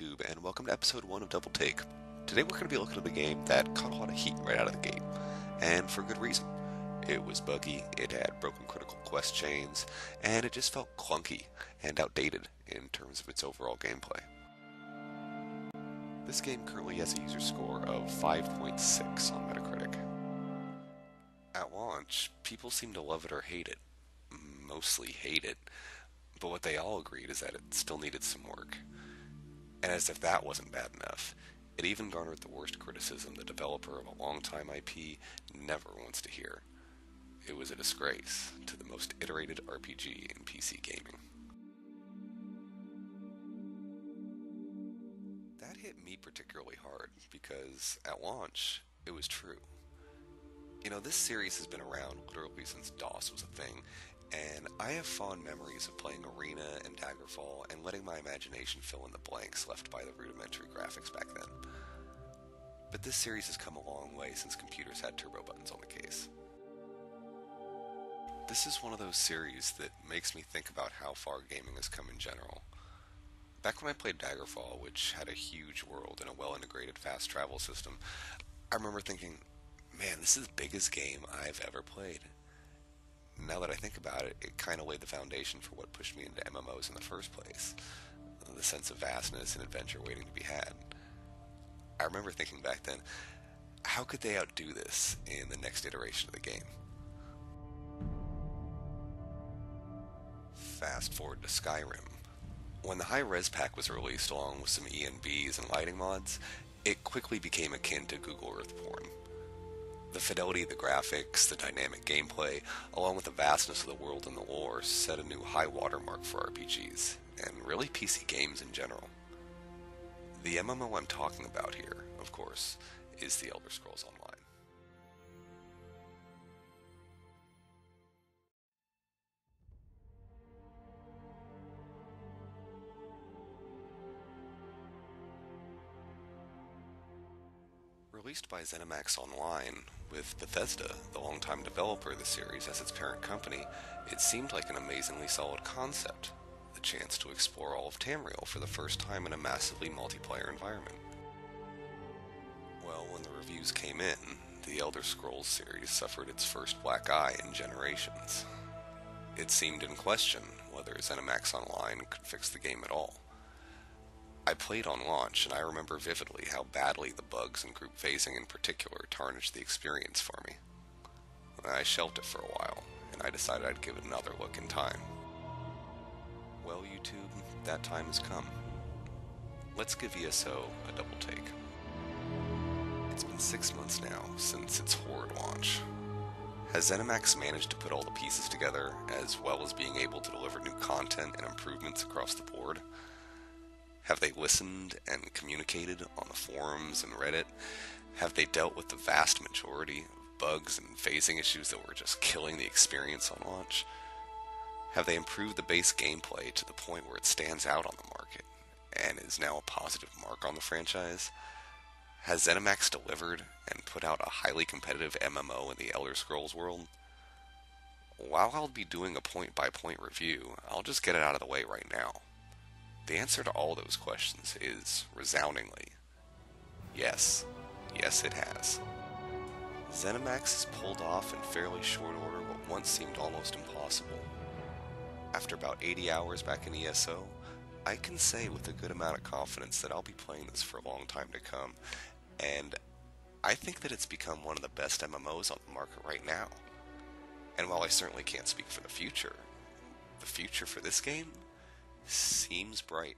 YouTube, and welcome to episode 1 of Double Take. Today we're going to be looking at a game that caught a lot of heat right out of the gate, and for good reason. It was buggy, it had broken critical quest chains, and it just felt clunky and outdated in terms of its overall gameplay. This game currently has a user score of 5.6 on Metacritic. At launch, people seemed to love it or hate it. Mostly hate it. But what they all agreed is that it still needed some work. And as if that wasn't bad enough, it even garnered the worst criticism the developer of a long-time IP never wants to hear. It was a disgrace to the most iterated RPG in PC gaming. That hit me particularly hard because, at launch, it was true. You know, this series has been around literally since DOS was a thing, and I have fond memories of playing Arena and Daggerfall and letting my imagination fill in the blanks left by the rudimentary graphics back then. But this series has come a long way since computers had turbo buttons on the case. This is one of those series that makes me think about how far gaming has come in general. Back when I played Daggerfall, which had a huge world and a well-integrated fast travel system, I remember thinking, man, this is the biggest game I've ever played. Now that I think about it, it kind of laid the foundation for what pushed me into MMOs in the first place. The sense of vastness and adventure waiting to be had. I remember thinking back then, how could they outdo this in the next iteration of the game? Fast forward to Skyrim. When the high-res pack was released along with some ENBs and lighting mods, it quickly became akin to Google Earth porn. The fidelity of the graphics, the dynamic gameplay, along with the vastness of the world and the lore, set a new high watermark for RPGs, and really PC games in general. The MMO I'm talking about here, of course, is The Elder Scrolls Online. Released by ZeniMax Online, with Bethesda, the longtime developer of the series, as its parent company, it seemed like an amazingly solid concept, the chance to explore all of Tamriel for the first time in a massively multiplayer environment. Well, when the reviews came in, the Elder Scrolls series suffered its first black eye in generations. It seemed in question whether ZeniMax Online could fix the game at all. I played on launch, and I remember vividly how badly the bugs and group phasing in particular tarnished the experience for me. I shelved it for a while, and I decided I'd give it another look in time. Well, YouTube, that time has come. Let's give ESO a double take. It's been 6 months now since its horrid launch. Has ZeniMax managed to put all the pieces together, as well as being able to deliver new content and improvements across the board? Have they listened and communicated on the forums and Reddit? Have they dealt with the vast majority of bugs and phasing issues that were just killing the experience on launch? Have they improved the base gameplay to the point where it stands out on the market and is now a positive mark on the franchise? Has ZeniMax delivered and put out a highly competitive MMO in the Elder Scrolls world? While I'll be doing a point-by-point review, I'll just get it out of the way right now. The answer to all those questions is, resoundingly, yes. Yes, it has. ZeniMax has pulled off in fairly short order what once seemed almost impossible. After about 80 hours back in ESO, I can say with a good amount of confidence that I'll be playing this for a long time to come, and I think that it's become one of the best MMOs on the market right now. And while I certainly can't speak for the future for this game seems bright.